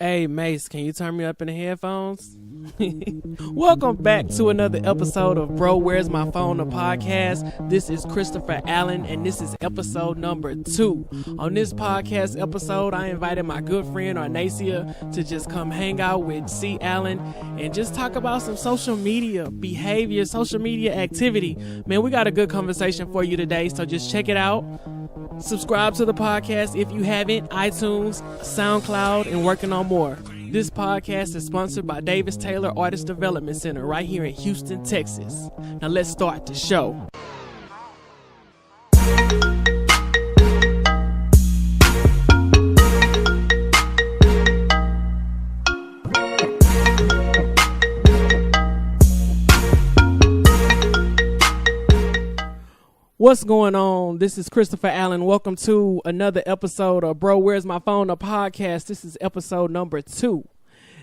Hey, Mace, can you turn me up in the headphones? Welcome back to another episode of Bro, Where's My Phone, the podcast. This is Christopher Allen, and this is episode number 2. On this podcast episode, I invited my good friend Arnaecia to just come hang out with C. Allen and just talk about some social media behavior, social media activity. Man, we got a good conversation for you today, so just check it out. Subscribe to the podcast if you haven't, iTunes, SoundCloud, and working on more. This podcast is sponsored by Davis Taylor Artist Development Center right here in Houston, Texas. Now let's start the show. What's going on? This is Christopher Allen. Welcome to another episode of Bro, Where's My Phone, a podcast. This is episode number 2.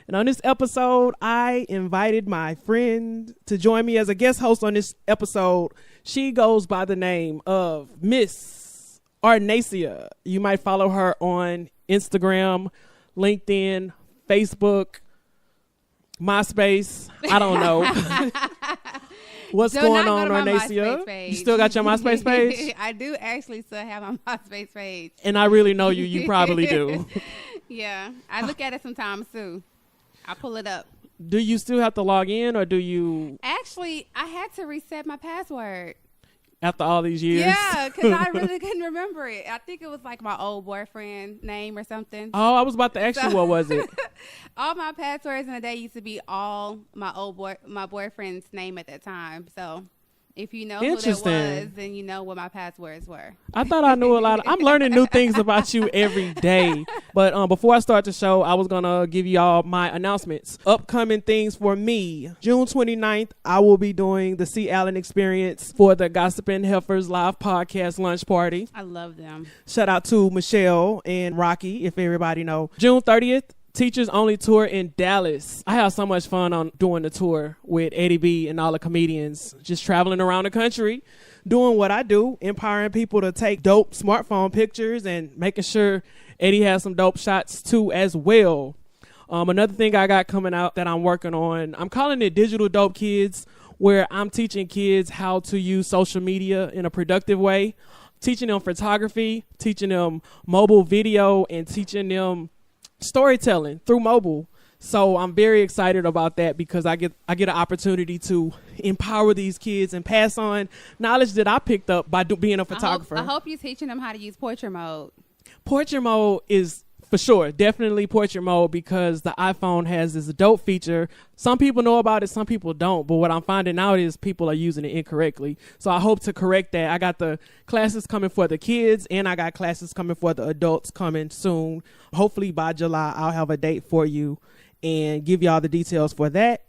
And on this episode, I invited my friend to join me as a guest host on this episode. She goes by the name of Miss Arnaecia. You might follow her on Instagram, LinkedIn, Facebook, MySpace. I don't know. What's going on, Arnaecia? You still got your MySpace page? I do actually still have my MySpace page. And I really know you. You probably do. Yeah. I look at it sometimes, too. I pull it up. Do you still have to log in, or do you? Actually, I had to reset my password. After all these years? Yeah, because I really couldn't remember it. I think it was like my old boyfriend name or something. Oh, I was about to ask you, what was it? All my passwords in the day used to be all my my boyfriend's name at that time. So if you know who that was, then you know what my passwords were. I thought I knew a lot. I'm learning new things about you every day. But before I start the show, I was going to give you all my announcements. Upcoming things for me. June 29th, I will be doing the C. Allen Experience for the Gossiping Heifers live podcast lunch party. I love them. Shout out to Michelle and Rocky, if everybody know. June 30th. Teachers Only Tour in Dallas. I have so much fun on doing the tour with Eddie B and all the comedians, just traveling around the country, doing what I do, empowering people to take dope smartphone pictures and making sure Eddie has some dope shots too as well. Another thing I got coming out that I'm working on, I'm calling it Digital Dope Kids, where I'm teaching kids how to use social media in a productive way, teaching them photography, teaching them mobile video, and teaching them storytelling through mobile. So I'm very excited about that because I get an opportunity to empower these kids and pass on knowledge that I picked up by being a photographer. I hope you're teaching them how to use portrait mode. Portrait mode is for sure, definitely portrait mode, because the iPhone has this dope feature. Some people know about it, some people don't. But what I'm finding out is people are using it incorrectly. So I hope to correct that. I got the classes coming for the kids, and I got classes coming for the adults coming soon. Hopefully by July, I'll have a date for you and give y'all the details for that.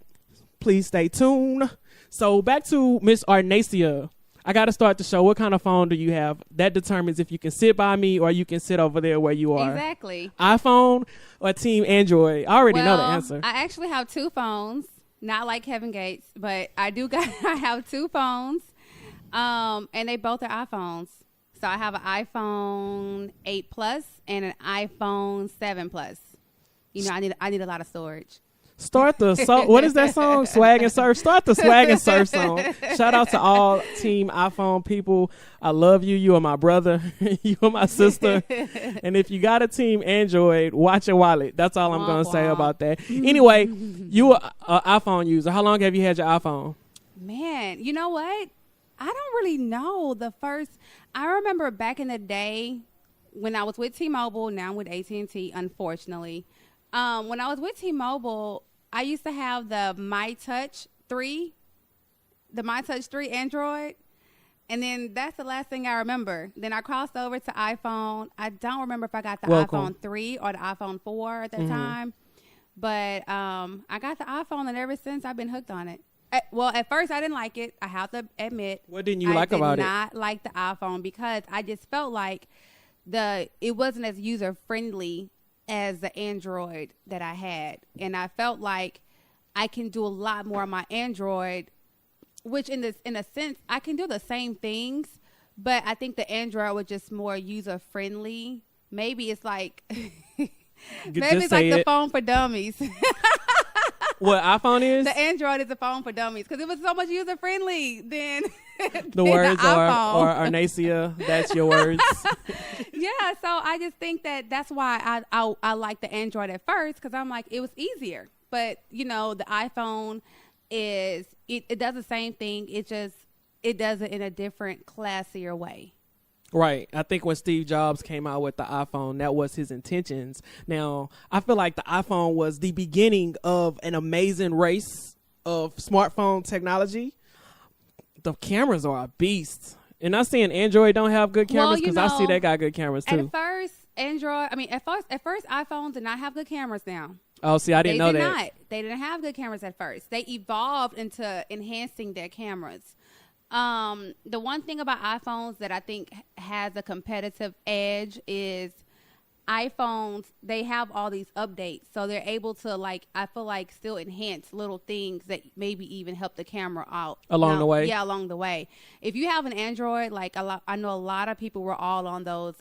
Please stay tuned. So back to Miss Arnaecia. I got to start the show. What kind of phone do you have? That determines if you can sit by me or you can sit over there where you are. Exactly. iPhone or Team Android? I already know the answer. I actually have 2 phones, not like Kevin Gates, but I have 2 phones, and they both are iPhones. So I have an iPhone 8 Plus and an iPhone 7 Plus. You know, I need a lot of storage. Start the what is that song? Swag and Surf. Start the Swag and Surf song. Shout out to all Team iPhone people. I love you. You are my brother. You are my sister. And if you got a Team Android, watch your wallet. That's all I'm going to say about that. Anyway, you are an iPhone user. How long have you had your iPhone? Man, you know what? I don't really know. I remember back in the day when I was with T-Mobile, now I'm with AT&T, unfortunately. When I was with T-Mobile, I used to have the MyTouch 3 Android, and then that's the last thing I remember. Then I crossed over to iPhone. I don't remember if I got the iPhone 3 or the iPhone 4 at that time, but I got the iPhone, and ever since I've been hooked on it. At first I didn't like it. I have to admit. What didn't you like about it? I did not like the iPhone because I just felt like it wasn't as user friendly as the Android that I had. And I felt like I can do a lot more on my Android, which in a sense, I can do the same things, but I think the Android was just more user friendly. Maybe it's like, Maybe Just it's like say the it. phone for dummies. What iPhone is? The Android is a phone for dummies because it was so much user friendly. Then The words are iPhone. Arnaecia. That's your words. Yeah, so I just think that's why I like the Android at first because I'm like it was easier. But the iPhone it does the same thing. It does it in a different, classier way. Right. I think when Steve Jobs came out with the iPhone, that was his intentions. Now, I feel like the iPhone was the beginning of an amazing race of smartphone technology. The cameras are a beast. And not saying Android don't have good cameras because I see they got good cameras too. At first, at first iPhones did not have good cameras now. Oh, see, I didn't know that. They didn't have good cameras at first. They evolved into enhancing their cameras. The one thing about iPhones that I think has a competitive edge is iPhones, they have all these updates. So they're able to I feel like still enhance little things that maybe even help the camera out. Along the way? Yeah, along the way. If you have an Android, I know a lot of people were all on those,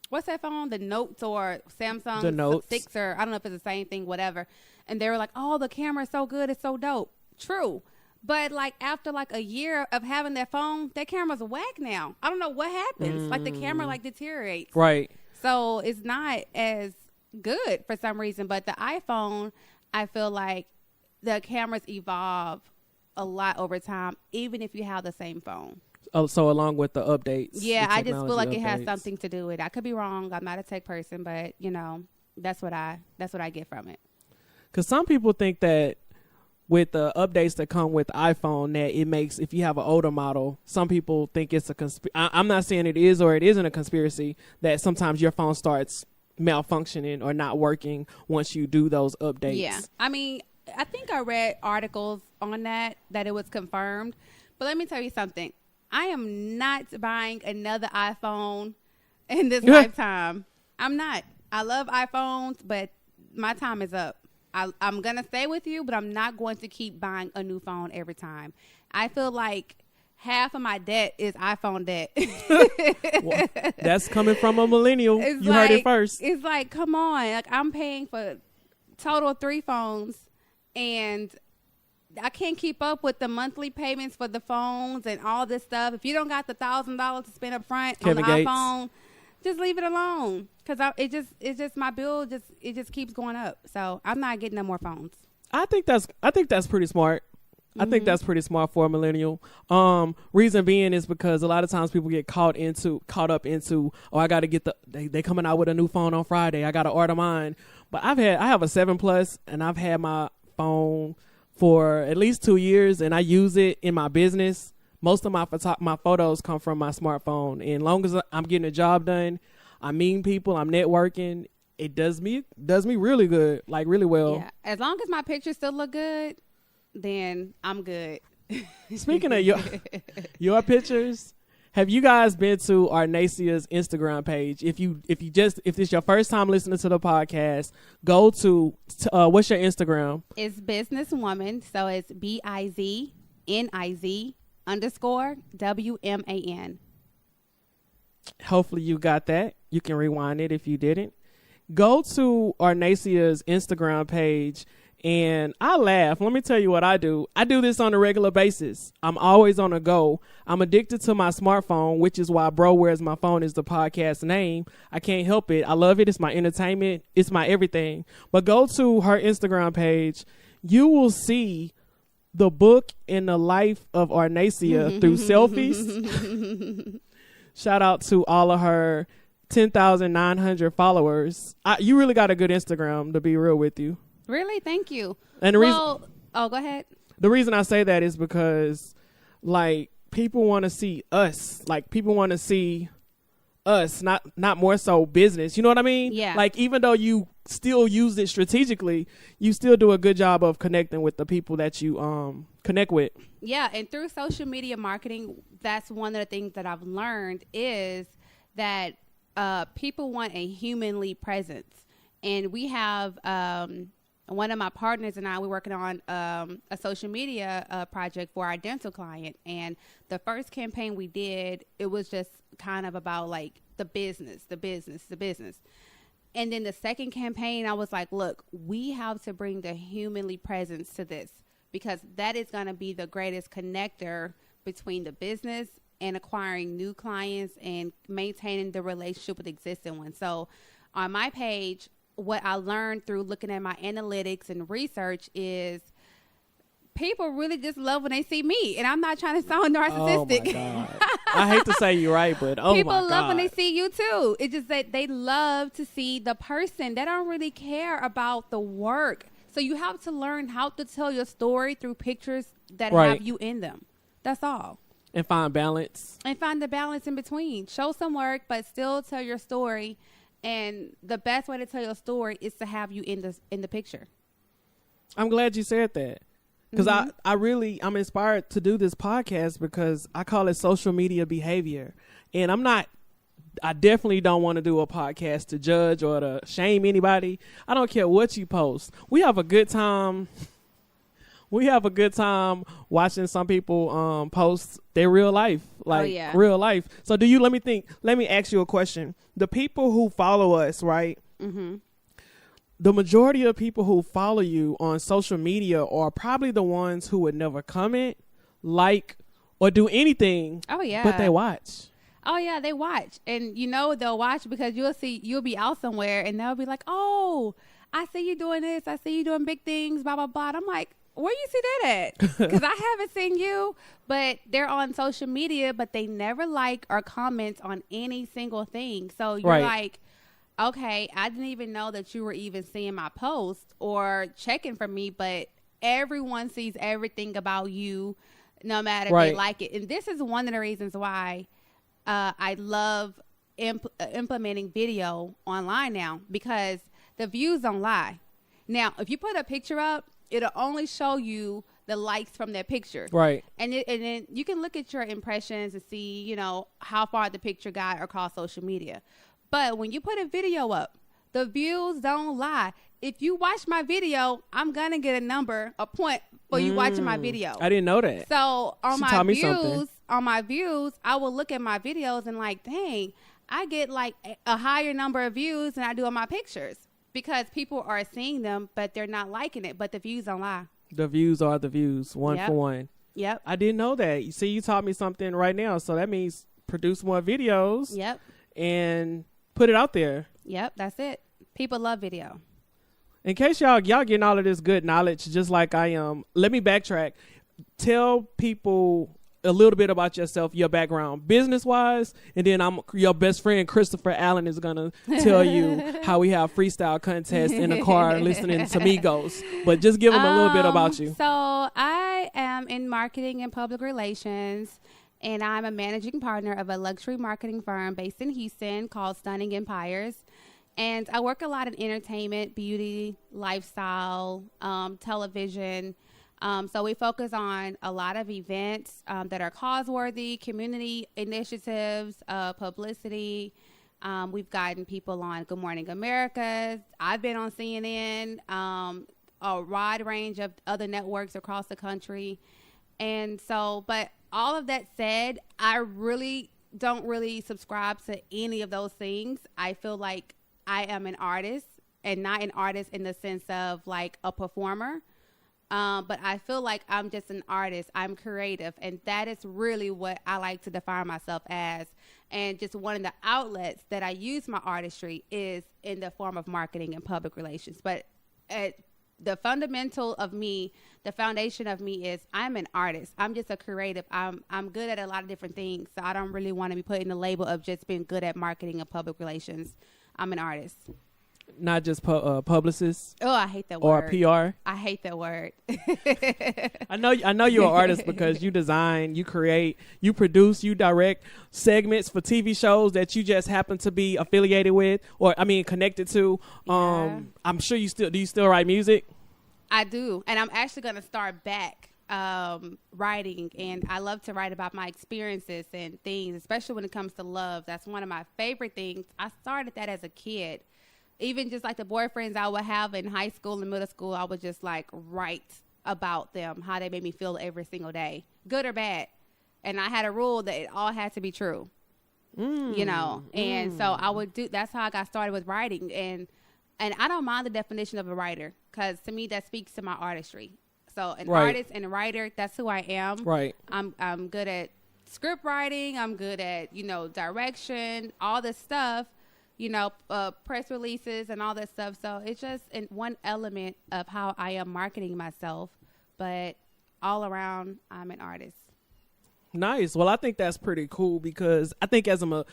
what's that phone? The Notes or Samsung The Notes. 6 or I don't know if it's the same thing, whatever. And they were like, oh, the camera is so good. It's so dope. True. But after a year of having that phone, that camera's whack now. I don't know what happens. The camera deteriorates. Right. So it's not as good for some reason. But the iPhone, I feel like the cameras evolve a lot over time, even if you have the same phone. Oh, so along with the updates. Yeah, the I just feel like it has updates. something to do with it. I could be wrong. I'm not a tech person, but that's what I get from it. Because some people think that with the updates that come with iPhone, that it makes, if you have an older model, some people think it's a I'm not saying it is or it isn't a conspiracy, that sometimes your phone starts malfunctioning or not working once you do those updates. Yeah. I mean, I think I read articles on that it was confirmed. But let me tell you something. I am not buying another iPhone in this lifetime. I'm not. I love iPhones, but my time is up. I'm going to stay with you, but I'm not going to keep buying a new phone every time. I feel like half of my debt is iPhone debt. Well, that's coming from a millennial. You heard it first. It's like, come on. I'm paying for total of 3 phones, and I can't keep up with the monthly payments for the phones and all this stuff. If you don't got the $1,000 to spend up front on the iPhone, just leave it alone. Because my bill just keeps going up. So I'm not getting no more phones. I think that's pretty smart. Mm-hmm. I think that's pretty smart for a millennial. Reason being is because a lot of times people get caught up into, oh, I got to get they coming out with a new phone on Friday. I got to order mine. But I have a 7 Plus, and I've had my phone for at least 2 years, and I use it in my business. Most of my photos come from my smartphone. And as long as I'm getting a job done, I'm meeting people, I'm networking, it does me really good, really well. Yeah. As long as my pictures still look good, then I'm good. Speaking of your pictures, have you guys been to Arnaecia's Instagram page? If it's your first time listening to the podcast, go to what's your Instagram? It's businesswoman, so it's BIZNIZ_WMAN. Hopefully you got that. You can rewind it if you didn't. Go to Arnaecia's Instagram page, and I laugh. Let me tell you what I do. I do this on a regular basis. I'm always on a go. I'm addicted to my smartphone, which is why Bro Where's My Phone is the podcast name. I can't help it. I love it. It's my entertainment. It's my everything. But go to her Instagram page. You will see the book and the life of Arnaecia through selfies. Shout out to all of her 10,900 followers. You really got a good Instagram, to be real with you. Really? Thank you. And go ahead. The reason I say that is because, people want to see us. People want to see us, not more so business. You know what I mean? Yeah. Even though you still use it strategically, you still do a good job of connecting with the people that you connect with. Yeah, and through social media marketing, that's one of the things that I've learned is that people want a humanly presence. And we have one of my partners and I, we're working on a social media project for our dental client. And the first campaign we did, it was just kind of about the business. And then the second campaign, I was like, look, we have to bring the humanly presence to this, because that is going to be the greatest connector between the business and acquiring new clients and maintaining the relationship with existing ones. So on my page, what I learned through looking at my analytics and research is people really just love when they see me. And I'm not trying to sound narcissistic. Oh my God. I hate to say you're right, but people my God. love when they see you too. It's just that they love to see the person. They don't really care about the work. So you have to learn how to tell your story through pictures that have you in them. That's all. And find balance. And find the balance in between. Show some work, but still tell your story. And the best way to tell your story is to have you in the picture. I'm glad you said that. Because I'm inspired to do this podcast because I call it social media behavior. And I definitely don't want to do a podcast to judge or to shame anybody. I don't care what you post. We have a good time. We have a good time watching some people post their real life, real life. So let me ask you a question. The people who follow us, right? Mm-hmm. The majority of people who follow you on social media are probably the ones who would never comment, like, or do anything. Oh, yeah. But they watch. Oh, yeah, they watch. And, they'll watch because you'll be out somewhere and they'll be like, oh, I see you doing this. I see you doing big things, blah, blah, blah. And I'm like, where you see that at? Because I haven't seen you. But they're on social media, but they never like or comment on any single thing. So you're like, okay, I didn't even know that you were even seeing my post or checking for me, but everyone sees everything about you no matter if they like it. And this is one of the reasons why I love implementing video online now, because the views don't lie. Now, if you put a picture up, it'll only show you the likes from that picture. Right. And then you can look at your impressions and see, how far the picture got across social media. But when you put a video up, the views don't lie. If you watch my video, I'm going to get a point for you watching my video. I didn't know that. So on my views, I will look at my videos and like, dang, I get like a higher number of views than I do on my pictures, because people are seeing them, but they're not liking it. But the views don't lie. The views are the views, one for one. Yep. I didn't know that. You see, you taught me something right now. So that means produce more videos. Yep. And put it out there. Yep, that's it. People love video. In case y'all getting all of this good knowledge, just like I am, let me backtrack. Tell people a little bit about yourself, your background, business-wise, and then your best friend, Christopher Allen, is going to tell you how we have freestyle contests in the car listening to Migos. But just give them a little bit about you. So I am in marketing and public relations, and I'm a managing partner of a luxury marketing firm based in Houston called Stunning Empires. And I work a lot in entertainment, beauty, lifestyle, television. So we focus on a lot of events that are cause-worthy, community initiatives, publicity. We've gotten people on Good Morning America. I've been on CNN, a wide range of other networks across the country. And so, but all of that said, I really don't really subscribe to any of those things. I feel like I am an artist, and not an artist in the sense of like a performer. But I feel like I'm just an artist. I'm creative. And that is really what I like to define myself as. And just one of the outlets that I use my artistry is in the form of marketing and public relations. But the fundamental of me, the foundation of me is I'm an artist. I'm just a creative. I'm good at a lot of different things. So I don't really want to be put in the label of just being good at marketing and public relations. I'm an artist. Not just publicist. Oh, I hate that word. Or PR. I hate that word. I know you're an artist because you design, you create, you produce, you direct segments for TV shows that you just happen to be affiliated with, or connected to. Yeah. I'm sure do you still write music? I do, and I'm actually going to start back writing, and I love to write about my experiences and things, especially when it comes to love. That's one of my favorite things. I started that as a kid. Even just like the boyfriends I would have in high school and middle school, I would just like write about them, how they made me feel every single day, good or bad. And I had a rule that it all had to be true. you know. And so I would that's how I got started with writing. And I don't mind the definition of a writer, because to me that speaks to my artistry. So an artist and a writer, that's who I am. Right. I'm good at script writing. I'm good at, you know, direction, all this stuff, you know, press releases and all that stuff. So it's just one element of how I am marketing myself, but all around, I'm an artist. Nice. Well, I think that's pretty cool, because I think I'm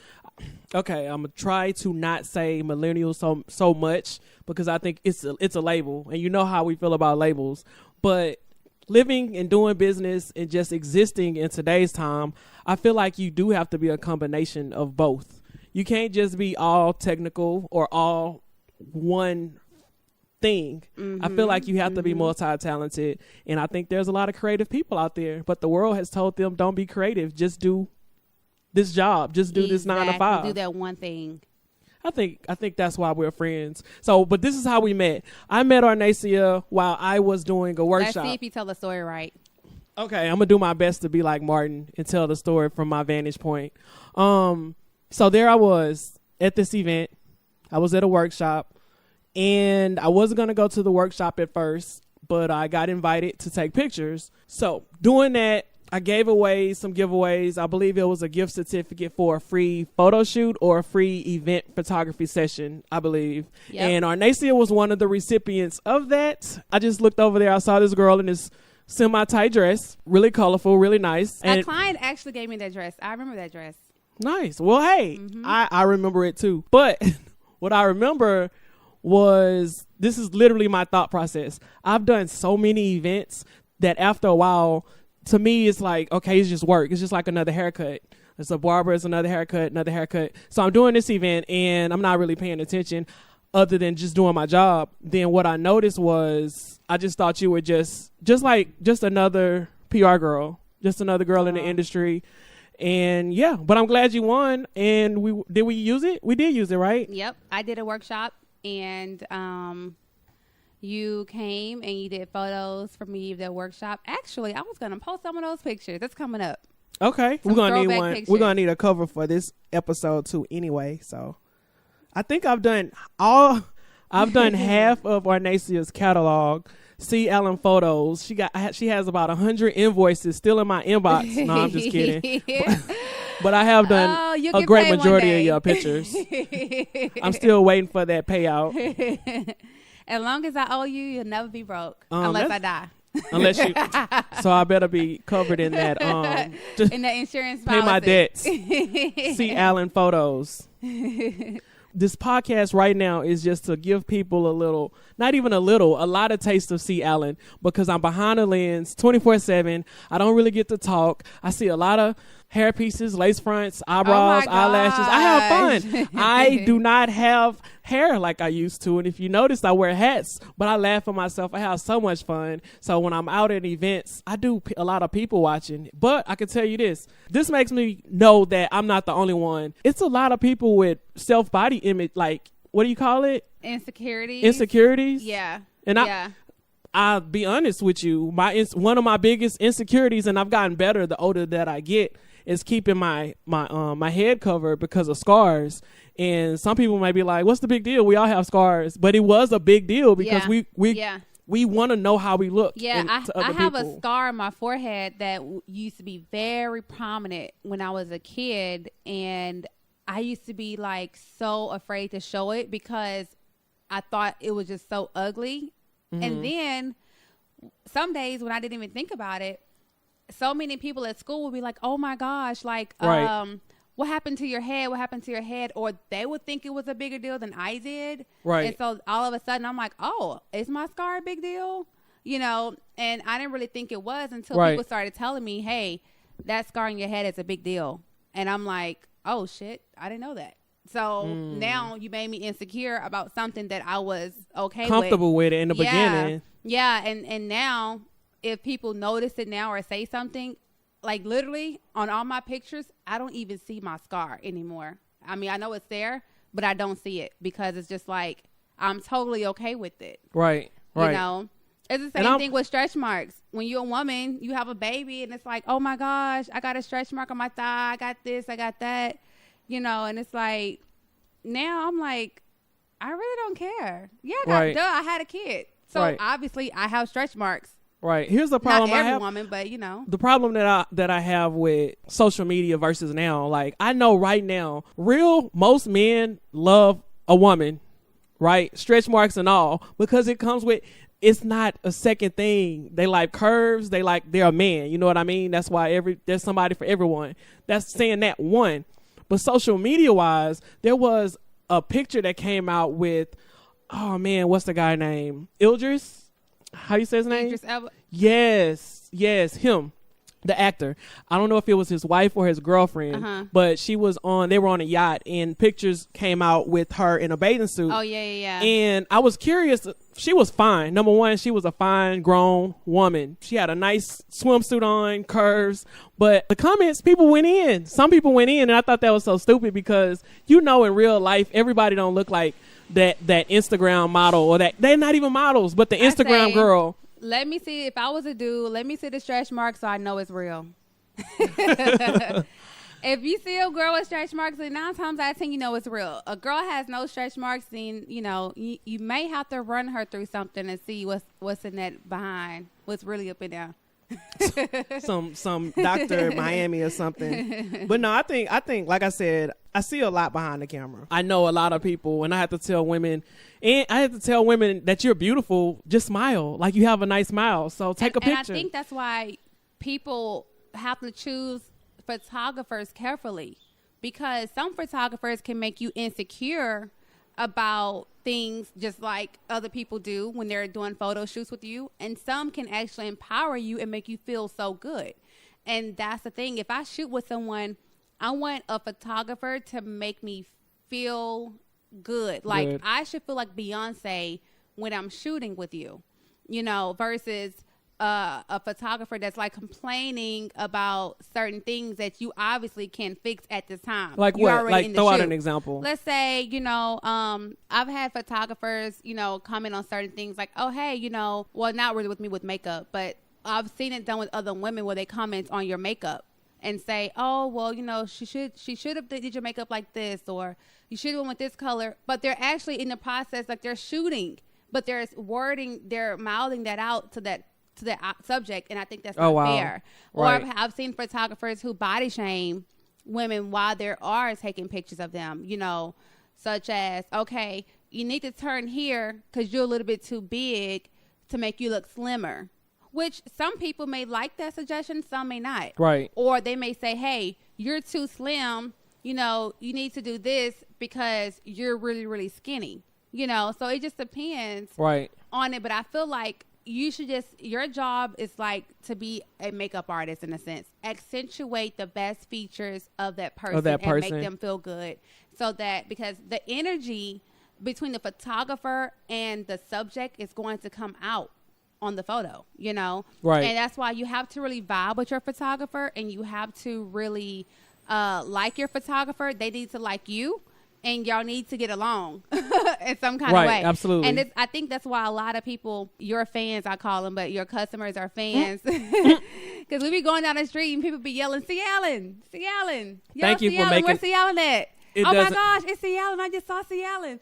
gonna try to not say millennial so much, because I think it's a label, and you know how we feel about labels. But living and doing business and just existing in today's time, I feel like you do have to be a combination of both. You can't just be all technical or all one thing. I feel like you have to be multi-talented, and I think there's a lot of creative people out there, but the world has told them, don't be creative, just do this job, just do this 9 to 5, do that one thing. I think that's why we're friends. So, but this is how we met. I met Arnaecia while I was doing a workshop. Let's see if you tell the story right. Okay, I'm gonna do my best to be like Martin and tell the story from my vantage point. So there I was at this event. I was at a workshop, and I wasn't gonna go to the workshop at first, but I got invited to take pictures. So doing that, I gave away some giveaways. I believe it was a gift certificate for a free photo shoot or a free event photography session, I believe. Yep. And Arnaecia was one of the recipients of that. I just looked over there. I saw this girl in this semi-tight dress, really colorful, really nice. A client actually gave me that dress. I remember that dress. Nice. Well, hey, I remember it too. But what I remember was, this is literally my thought process. I've done so many events that after a while, to me, it's like, okay, it's just work. It's just like another haircut. It's a barber, it's another haircut, another haircut. So I'm doing this event, and I'm not really paying attention other than just doing my job. Then what I noticed was, I just thought you were just another PR girl, just another girl in the industry. And yeah, but I'm glad you won. And we use it? We did use it, right? Yep. I did a workshop, and you came and you did photos for me of that workshop. Actually, I was going to post some of those pictures. That's coming up. Okay. We're going to need one. Pictures. We're going to need a cover for this episode too anyway. So I think I've done half of Arnaecia's catalog. C. Allen Photos. She has about 100 invoices still in my inbox. No, I'm just kidding. But I have done a great majority of your pictures. I'm still waiting for that payout. As long as I owe you, you'll never be broke unless I die. Unless you, so I better be covered in that. In the insurance policy. Pay my debts. C. Allen Photos. This podcast right now is just to give people a little, not even a lot of taste of C. Allen, because I'm behind the lens 24/7. I don't really get to talk. I see a lot of hair pieces, lace fronts, eyebrows, eyelashes. I have fun. I do not have hair like I used to. And if you notice, I wear hats, but I laugh at myself. I have so much fun. So when I'm out at events, I do a lot of people watching. But I can tell you this makes me know that I'm not the only one. It's a lot of people with self-body image, like, what do you call it? Insecurities. Yeah. And I'll be honest with you. One of my biggest insecurities, and I've gotten better the older that I get, is keeping my head covered because of scars. And some people might be like, what's the big deal? We all have scars. But it was a big deal because we want to know how we look. Yeah, I have a scar on my forehead that used to be very prominent when I was a kid. And I used to be like so afraid to show it because I thought it was just so ugly. Mm-hmm. And then some days when I didn't even think about it, so many people at school would be like, oh my gosh, like, what happened to your head? What happened to your head? Or they would think it was a bigger deal than I did. Right. And so all of a sudden I'm like, oh, is my scar a big deal? You know, and I didn't really think it was until people started telling me, hey, that scar on your head is a big deal. And I'm like, oh shit, I didn't know that. So now you made me insecure about something that I was comfortable with it in the beginning. Yeah. And now if people notice it now or say something, like literally on all my pictures, I don't even see my scar anymore. I mean, I know it's there, but I don't see it because it's just like, I'm totally okay with it. Right. You know, it's the same thing with stretch marks. When you're a woman, you have a baby and it's like, oh my gosh, I got a stretch mark on my thigh. I got this, I got that. you know, and it's like, now I'm like, I really don't care. Yeah, Right. I had a kid. So Right. obviously I have stretch marks. Right. Here's the problem Not I every have. woman, but you know. The problem that I have with social media versus now, like I know right now, most men love a woman, right? Stretch marks and all, because it comes with, it's not a second thing. They like curves. They're a man. You know what I mean? That's why there's somebody for everyone. That's saying that one. But social media wise, there was a picture that came out with, oh man, what's the guy name? Idris? How you say his name? Idris Elba. Yes, him, the actor. I don't know if it was his wife or his girlfriend, but they were on a yacht, and pictures came out with her in a bathing suit. Oh, yeah. And I was curious. She was fine. Number one, she was a fine, grown woman. She had a nice swimsuit on, curves. But the comments, people went in. Some people went in, and I thought that was so stupid because, you know, in real life, everybody don't look like that Instagram model, or that they're not even models, but the Instagram girl. Let me see, if I was a dude, let me see the stretch marks so I know it's real. If you see a girl with stretch marks, then 9 times out of 10, you know it's real. A girl has no stretch marks, then, you know, you may have to run her through something and see what's in that behind, what's really up in there. some doctor in Miami or something. But no, I think like I said, I see a lot behind the camera. I know a lot of people, and I have to tell women that you're beautiful. Just smile, like you have a nice smile. So take a picture. And I think that's why people have to choose photographers carefully, because some photographers can make you insecure about things just like other people do when they're doing photo shoots with you, and some can actually empower you and make you feel so good. And that's the thing. If I shoot with someone, I want a photographer to make me feel good. Like I should feel like Beyonce when I'm shooting with you, you know, versus a photographer that's like complaining about certain things that you obviously can fix at the time. Like what? Like throw out an example. Let's say, you know, I've had photographers, you know, comment on certain things like, oh, hey, you know, well, not really with me with makeup, but I've seen it done with other women where they comment on your makeup and say, oh, well, you know, she should have did your makeup like this, or you should have went with this color. But they're actually in the process, like they're shooting, but they're mouthing that out to that subject, and I think that's not fair. Right. Or I've seen photographers who body shame women while they are taking pictures of them, you know, such as, okay, you need to turn here because you're a little bit too big to make you look slimmer, which some people may like that suggestion, some may not. Right. Or they may say, hey, you're too slim, you know, you need to do this because you're really, really skinny, you know, so it just depends on it. But I feel like your job is like to be a makeup artist in a sense. Accentuate the best features of that person and make them feel good. So that, because the energy between the photographer and the subject is going to come out on the photo, you know? Right. And that's why you have to really vibe with your photographer, and you have to really like your photographer. They need to like you. And y'all need to get along in some kind of way. Right, absolutely. And I think that's why a lot of people, your fans, I call them, but your customers are fans. Because we be going down the street and people be yelling, C. Allen, C. Allen. Yo, Thank you C. for Allen, making... where's C. Allen at? Oh, my gosh, it's C. Allen. I just saw C. Allen.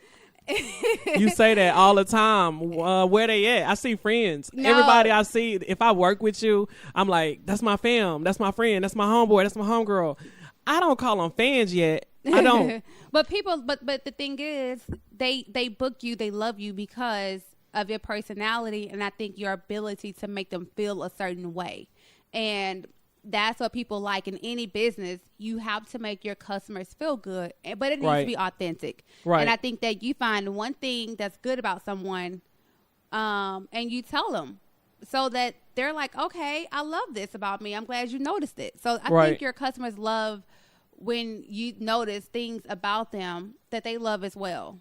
You say that all the time. Where they at? I see friends. No. Everybody I see, if I work with you, I'm like, that's my fam. That's my friend. That's my homeboy. That's my homegirl. I don't call them fans yet. I don't. But the thing is, they book you, they love you because of your personality, and I think your ability to make them feel a certain way. And that's what people like in any business. You have to make your customers feel good, but it needs to be authentic. Right. And I think that you find one thing that's good about someone, and you tell them, so that they're like, okay, I love this about me. I'm glad you noticed it. So I think your customers love when you notice things about them that they love as well.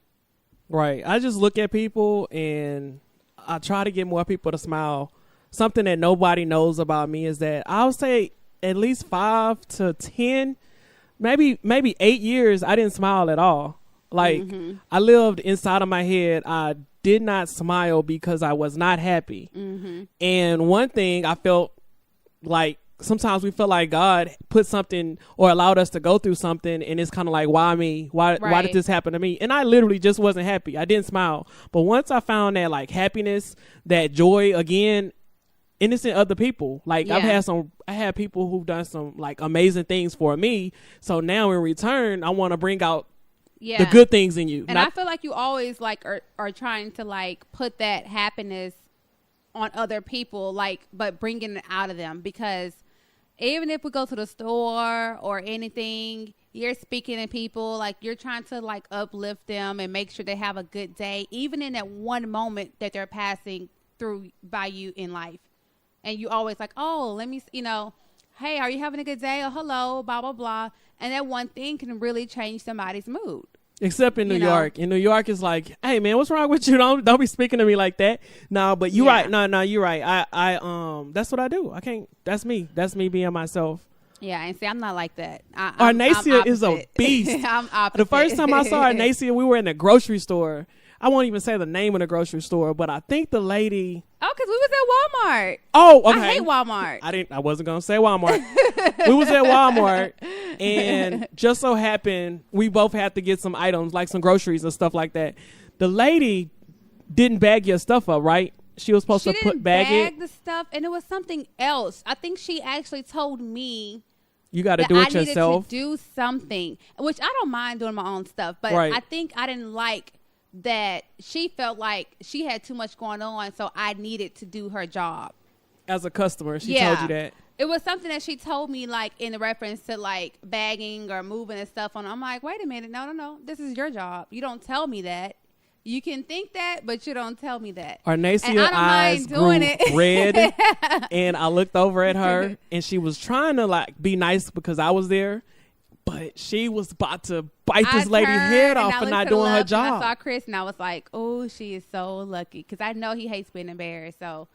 Right. I just look at people and I try to get more people to smile. Something that nobody knows about me is that I'll say at least 5 to 10, maybe 8 years, I didn't smile at all. Like I lived inside of my head. I did not smile because I was not happy. And one thing I felt like sometimes we feel like God put something or allowed us to go through something, and it's kind of like, why me? Why did this happen to me? And I literally just wasn't happy. I didn't smile. But once I found that like happiness, that joy again, innocent other people, like I had people who've done some like amazing things for me. So now in return, I want to bring out the good things in you. And I feel like you always like are trying to like put that happiness on other people, like, but bringing it out of them, because even if we go to the store or anything, you're speaking to people, like you're trying to like uplift them and make sure they have a good day, even in that one moment that they're passing through by you in life. And you always like, oh, let me, hey, are you having a good day? Oh, hello, blah, blah, blah. And that one thing can really change somebody's mood. Except in New York. In New York, it's like, hey, man, what's wrong with you? Don't be speaking to me like that. No, but you're right. No, you're right. I that's what I do. I can't. That's me. That's me being myself. Yeah, and see, I'm not like that. Arnaecia is a beast. I'm opposite. The first time I saw Arnaecia, we were in a grocery store. I won't even say the name of the grocery store, but I think the lady. Oh, because we was at Walmart. Oh, okay. I hate Walmart. I wasn't gonna say Walmart. We was at Walmart, and just so happened we both had to get some items, like some groceries and stuff like that. The lady didn't bag your stuff up, right? She was supposed to bag the stuff, and it was something else. I think she actually told me. You got to do it yourself. I needed to do something, which I don't mind doing my own stuff, but I think I didn't like that she felt like she had too much going on, so I needed to do her job. As a customer, she told you that? It was something that she told me, like, in reference to, like, bagging or moving and stuff. I'm like, wait a minute. No. This is your job. You don't tell me that. You can think that, but you don't tell me that. Arnaecia's eyes grew red, and I looked over at her, and she was trying to, like, be nice because I was there. But she was about to bite this lady's head off for not doing her job. I saw Chris, and I was like, oh, she is so lucky. Because I know he hates being embarrassed. So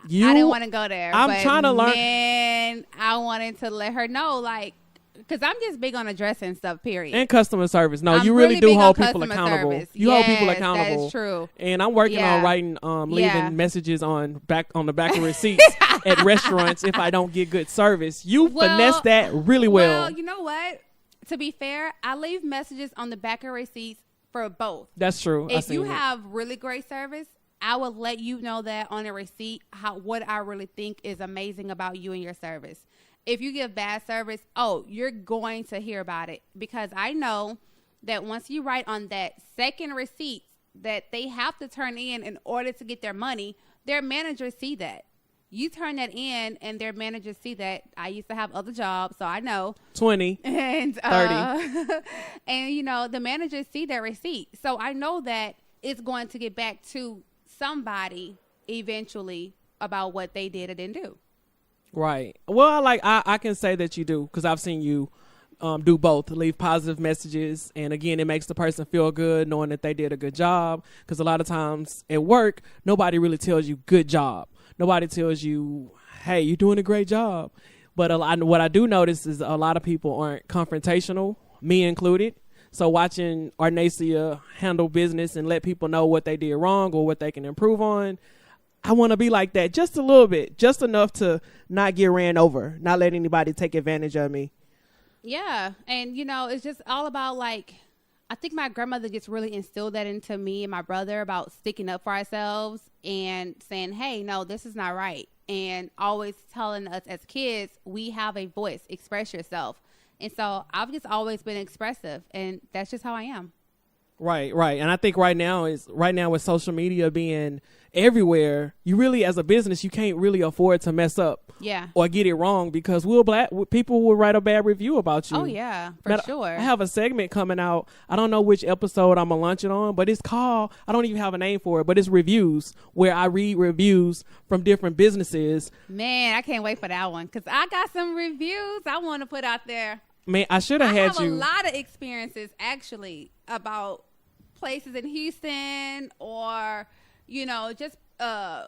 I didn't want to go there. I'm trying to learn. And I wanted to let her know, like, because I'm just big on addressing stuff, period. And customer service. No, you really do hold people accountable. Service. You hold people accountable. That is true. And I'm working on writing, leaving messages on the back of receipts at restaurants if I don't get good service. You finesse that really well. Well, you know what? To be fair, I leave messages on the back of receipts for both. That's true. If you have really great service, I will let you know that on a receipt what I really think is amazing about you and your service. If you give bad service, you're going to hear about it, because I know that once you write on that second receipt that they have to turn in order to get their money, their managers see that. You turn that in, and their managers see that. I used to have other jobs, so I know. 20 and 30. And, the managers see that receipt. So I know that it's going to get back to somebody eventually about what they did or didn't do. Right. Well, I can say that you do, because I've seen you do both. Leave positive messages, and again, it makes the person feel good knowing that they did a good job, because a lot of times at work, nobody really tells you good job. Nobody tells you, hey, you're doing a great job. But what I do notice is a lot of people aren't confrontational, me included. So watching Arnaecia handle business and let people know what they did wrong or what they can improve on, I want to be like that just a little bit, just enough to not get ran over, not let anybody take advantage of me. Yeah. And, it's just all about, like, I think my grandmother just really instilled that into me and my brother about sticking up for ourselves and saying, hey, no, this is not right. And always telling us as kids, we have a voice, express yourself. And so I've just always been expressive, and that's just how I am. Right. And I think right now with social media being everywhere, you really, as a business, you can't really afford to mess up or get it wrong, because people will write a bad review about you. Oh, yeah, for sure. I have a segment coming out. I don't know which episode I'm going to launch it on, but it's called, I don't even have a name for it, but it's reviews, where I read reviews from different businesses. Man, I can't wait for that one, because I got some reviews I want to put out there. Man, I should have had you. I have a lot of experiences, actually, about places in Houston or, just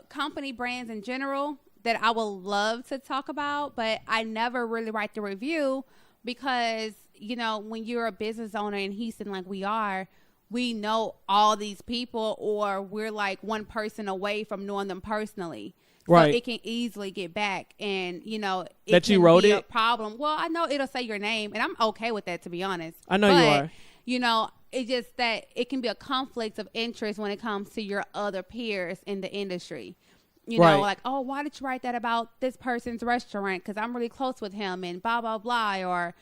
company brands in general that I would love to talk about, but I never really write the review because, when you're a business owner in Houston like we are, we know all these people, or we're like one person away from knowing them personally. Right. So it can easily get back, and it that can you wrote be it? a problem. Well, I know it'll say your name, and I'm okay with that, to be honest. I know you are. It's just that it can be a conflict of interest when it comes to your other peers in the industry. Right. Like, oh, why did you write that about this person's restaurant? Because I'm really close with him and blah, blah, blah. Or,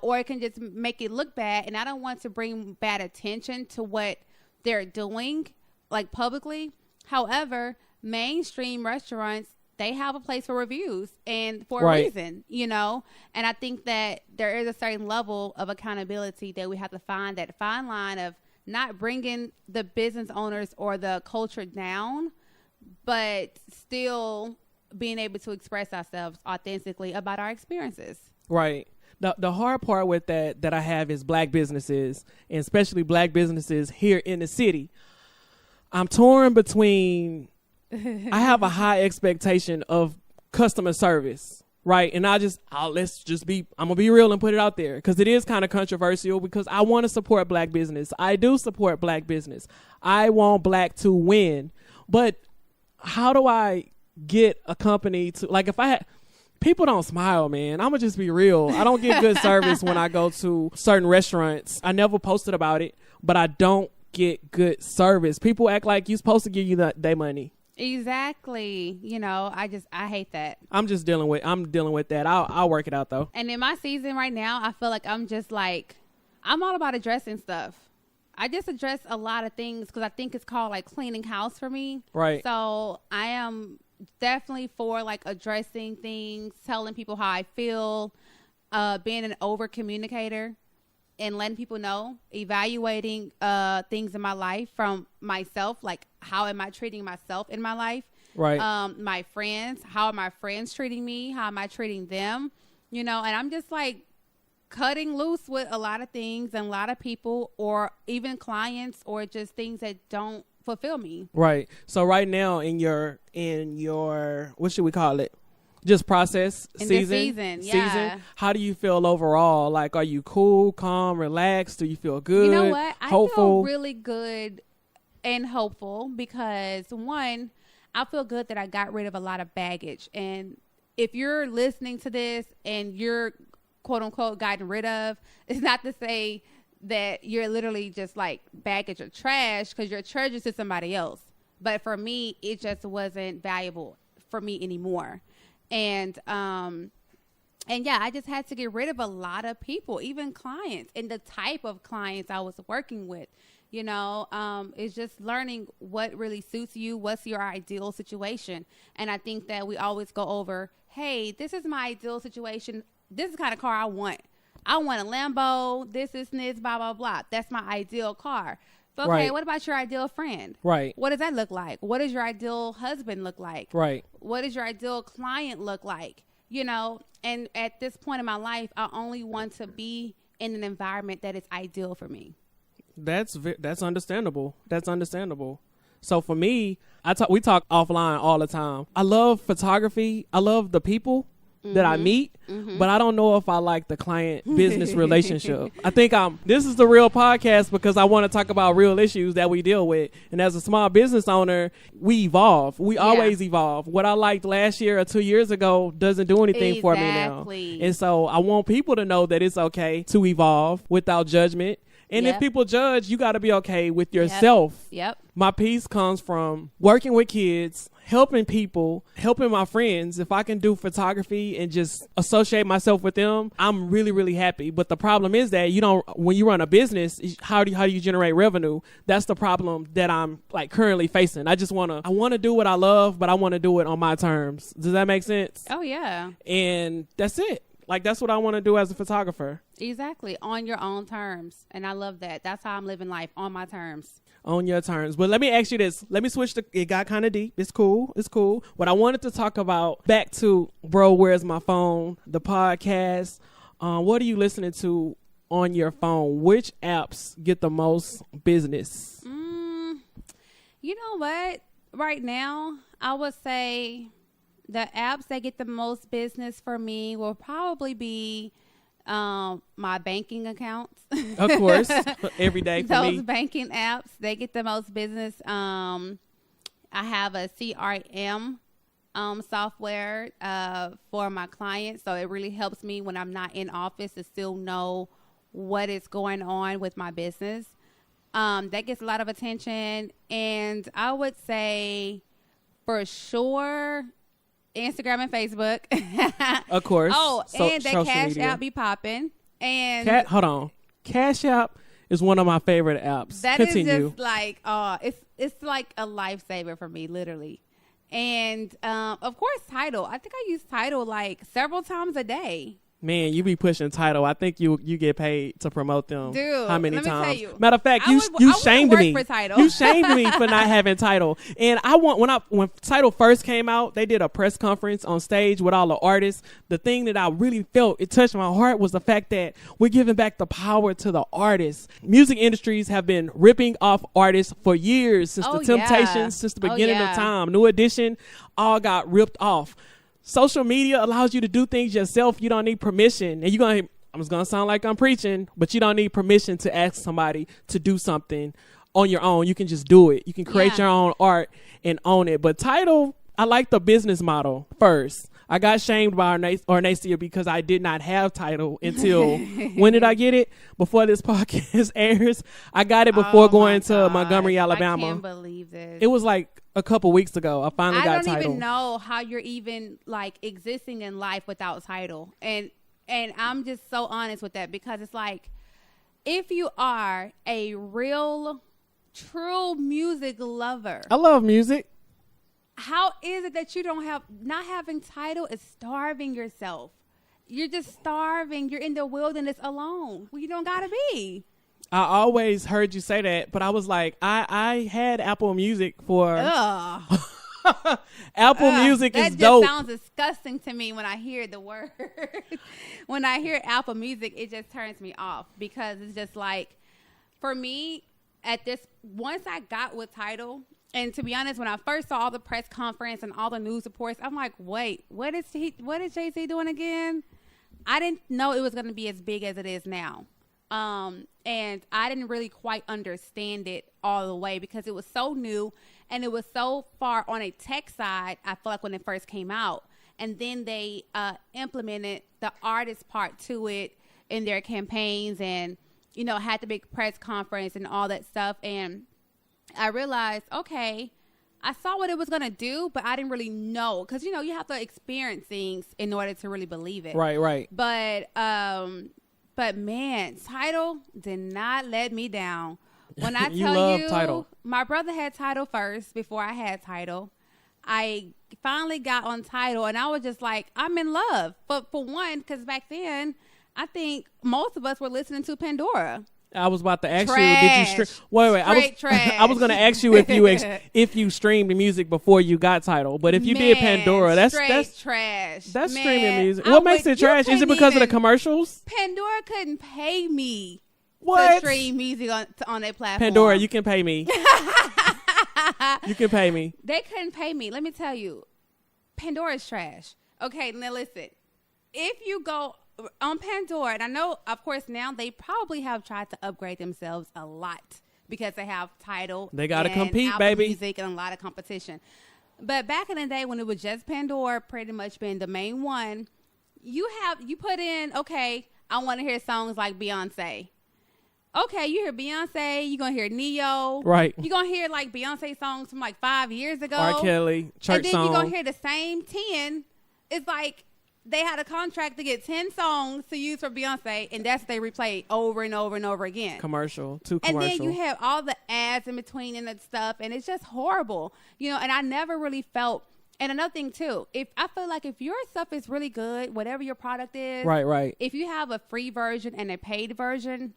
or it can just make it look bad. And I don't want to bring bad attention to what they're doing, like publicly. However, mainstream restaurants, they have a place for reviews and for a reason, And I think that there is a certain level of accountability that we have to find, that fine line of not bringing the business owners or the culture down, but still being able to express ourselves authentically about our experiences. Right. The hard part with that I have is black businesses, and especially black businesses here in the city. I'm torn between, I have a high expectation of customer service, right? And I'm going to be real and put it out there, because it is kind of controversial, because I want to support black business. I do support black business. I want black to win. But how do I get a company to, like, if I had, people don't smile, man. I'm going to just be real. I don't get good service when I go to certain restaurants. I never posted about it, but I don't get good service. People act like you're supposed to give you their money. Exactly. I hate that. I'm dealing with that. I'll work it out though. And in my season right now, I feel like I'm all about addressing stuff. I just address a lot of things because I think it's called like cleaning house for me. Right. So I am definitely for like addressing things, telling people how I feel, being an over communicator and letting people know, evaluating things in my life from myself, like how am I treating myself in my life? Right. My friends, how are my friends treating me? How am I treating them? And I'm just like cutting loose with a lot of things and a lot of people, or even clients, or just things that don't fulfill me. Right. So right now in your what should we call it? Just process in season. Yeah. How do you feel overall? Like, are you cool, calm, relaxed? Do you feel good? You know what? Hopeful? I feel really good and hopeful because, one, I feel good that I got rid of a lot of baggage. And if you're listening to this and you're quote unquote gotten rid of, it's not to say that you're literally just like baggage or trash, because you're treasure to somebody else. But for me, it just wasn't valuable for me anymore. And yeah, I just had to get rid of a lot of people, even clients, and the type of clients I was working with. It's just learning what really suits you, what's your ideal situation. And I think that we always go over, hey, this is my ideal situation. This is the kind of car I want. I want a Lambo, this, blah, blah, blah. That's my ideal car. But okay, Right. What about your ideal friend? Right. What does that look like? What does your ideal husband look like? Right. What does your ideal client look like? And at this point in my life, I only want to be in an environment that is ideal for me. That's understandable. That's understandable. So for me, we talk offline all the time. I love photography. I love the people that I meet, but I don't know if I like the client business relationship. I think this is the real podcast because I want to talk about real issues that we deal with. And as a small business owner, we evolve. We always evolve. What I liked last year or 2 years ago doesn't do anything for me now. And so I want people to know that it's okay to evolve without judgment. And if people judge, you got to be okay with yourself. Yep. My peace comes from working with kids, helping people, helping my friends. If I can do photography and just associate myself with them, I'm really, really happy. But the problem is that when you run a business, how do you generate revenue? That's the problem that I'm like currently facing. I want to do what I love, but I want to do it on my terms. Does that make sense? Oh, yeah. And that's it. Like, that's what I want to do as a photographer. Exactly. On your own terms. And I love that. That's how I'm living life, on my terms. On your terms. But let me ask you this. Let me switch it got kind of deep. It's cool. What I wanted to talk about, back to Bro, Where's My Phone? The podcast. What are you listening to on your phone? Which apps get the most business? You know what? Right now, I would say the apps that get the most business for me will probably be my banking accounts. Of course, every day for Those me. banking apps, they get the most business. I have a CRM software for my clients, so it really helps me when I'm not in office to still know what is going on with my business. That gets a lot of attention, and I would say for sure Instagram and Facebook. Of course. Oh, and that Cash media. App be popping. And Hold on. Cash App is one of my favorite apps. that Continue. is just like it's like a lifesaver for me, literally. And of course Tidal. I think I use Tidal like several times a day. Man, you be pushing Tidal. I think you get paid to promote them. Dude, how many let me times? tell you. Matter of fact, I you wouldn't shamed work me. for Tidal. You shamed me for not having Tidal. And when Tidal first came out, they did a press conference on stage with all the artists. The thing that I really felt it touched my heart was the fact that we're giving back the power to the artists. Music industries have been ripping off artists for years, since the Temptations, since the beginning of time. New Edition, all got ripped off. Social media allows you to do things yourself. You don't need permission. And I'm just going to sound like I'm preaching, but you don't need permission to ask somebody to do something on your own. You can just do it. You can create your own art and own it. But Tidal, I like the business model first. I got shamed by Arnaecia because I did not have Tidal until, when did I get it? Before this podcast airs. I got it before going to Montgomery, Alabama. I can't believe this. It was like a couple weeks ago. I finally got Tidal. I don't even know how you're even like existing in life without Tidal. And I'm just so honest with that, because it's like, if you are a real, true music lover. I love music. How is it that you not having Tidal is starving yourself? You're just starving. You're in the wilderness alone. Well, you don't gotta be. I always heard you say that, but I was like, I had Apple Music for Apple Music is dope. That just sounds disgusting to me when I hear the word. When I hear Apple Music, it just turns me off, because it's just like, for me, once I got with Tidal, and to be honest, when I first saw all the press conference and all the news reports, I'm like, wait, what is Jay-Z doing again? I didn't know it was going to be as big as it is now. And I didn't really quite understand it all the way, because it was so new and it was so far on a tech side, I feel like, when it first came out. And then they implemented the artist part to it in their campaigns, and, had the big press conference and all that stuff. And I realized, okay, I saw what it was going to do, but I didn't really know, because, you have to experience things in order to really believe it. Right. But man, Tidal did not let me down. When I tell you, Tidal. My brother had Tidal first before I had Tidal. I finally got on Tidal, and I was just like, I'm in love. But for one, because back then, I think most of us were listening to Pandora. I was about to ask Trash. you, did you stream? Wait. I was going to ask you if you streamed the music before you got Tidal. But if you did Pandora, that's trash. That's streaming music. What makes it trash? Is it because of the commercials? Pandora couldn't pay me to stream music on their platform. Pandora, you can pay me. You can pay me. They couldn't pay me. Let me tell you, Pandora's trash. Okay, now listen. If you go on Pandora, and I know, of course, now they probably have tried to upgrade themselves a lot, because they have Tidal. They got to compete, Apple baby. Music and a lot of competition. But back in the day, when it was just Pandora, pretty much being the main one, you put in, okay, I want to hear songs like Beyonce. Okay, you hear Beyonce, you're going to hear Neo. Right. You're going to hear like Beyonce songs from like 5 years ago. R. Kelly, church and then song. you're going to hear the same 10. It's like they had a contract to get 10 songs to use for Beyonce, and that's they replayed over and over and over again. Commercial. And then you have all the ads in between and that stuff, and it's just horrible. And I never really felt. And another thing too, I feel like if your stuff is really good, whatever your product is, right. If you have a free version and a paid version,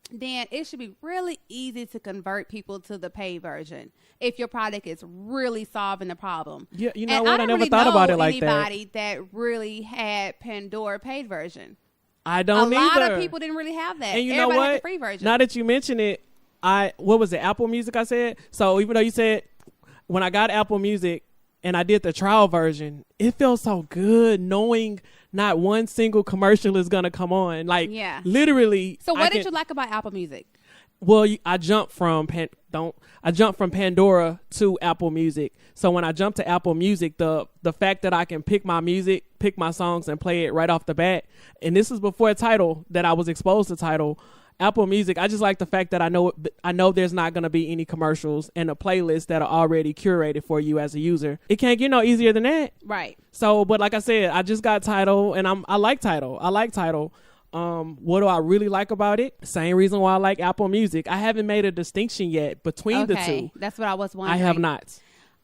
then it should be really easy to convert people to the paid version if your product is really solving the problem. Yeah, you know what? I never thought about it like that. Anybody that really had Pandora paid version. I don't either. A lot of people didn't really have that. And you Everybody know what? had the free version. Now that you mention it, what was it? Apple Music, I said. So even though you said when I got Apple Music, and I did the trial version, it felt so good knowing not one single commercial is gonna come on. Like, literally. So what did you like about Apple Music? Well, I jumped from Pandora to Apple Music. So when I jumped to Apple Music, the fact that I can pick my music, pick my songs, and play it right off the bat, and this is before Tidal, that I was exposed to Tidal. Apple Music, I just like the fact that I know there's not going to be any commercials and a playlist that are already curated for you as a user. It can't get no easier than that. Right. So, but like I said, I just got Tidal, and I like Tidal. I like Tidal. What do I really like about it? Same reason why I like Apple Music. I haven't made a distinction yet between the two. That's what I was wondering. I have not.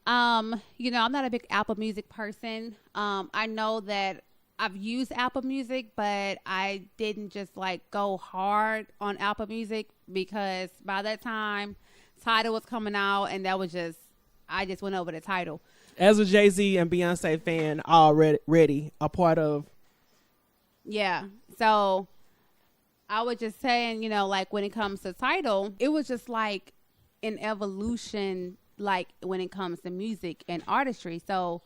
I'm not a big Apple Music person. I know that I've used Apple Music, but I didn't just like go hard on Apple Music because by that time Tidal was coming out, and I just went over the Tidal. As a Jay-Z and Beyonce fan, already a part of. Yeah. So I was just saying, like when it comes to Tidal, it was just like an evolution, like when it comes to music and artistry. So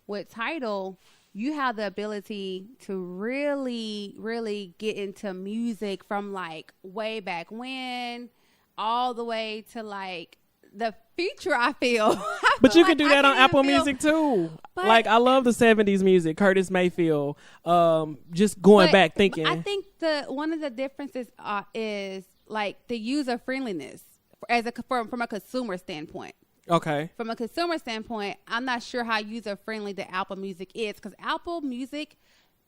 with Tidal, you have the ability to really, really get into music from like way back when all the way to like the future, I feel. But you can do that on Apple Music too. Like, I love the 70s music, Curtis Mayfield. Just going back thinking. I think one of the differences is like the user friendliness from a consumer standpoint. Okay. From a consumer standpoint, I'm not sure how user friendly the Apple Music is, because Apple Music,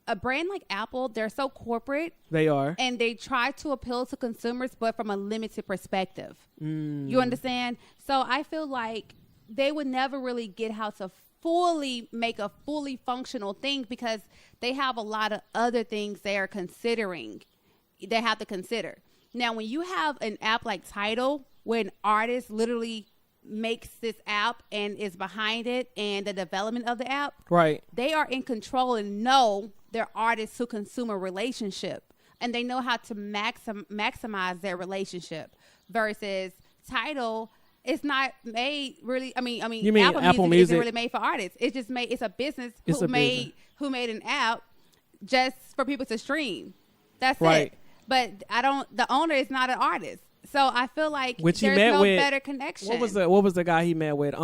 a brand like Apple, they're so corporate. They are. And they try to appeal to consumers, but from a limited perspective. You understand? So I feel like they would never really get how to fully make a fully functional thing, because they have a lot of other things they are considering. They have to consider. Now, when you have an app like Tidal, where an artist literally makes this app and is behind it and the development of the app, right? They are in control and know their artist to consumer relationship, and they know how to maximize their relationship. Versus Tidal, it's not made really. I mean, you mean Apple Music isn't really made for artists. It's just made. It's a business who made an app just for people to stream. That's it. But the owner is not an artist. So I feel like there's no better connection. What was the guy he met with?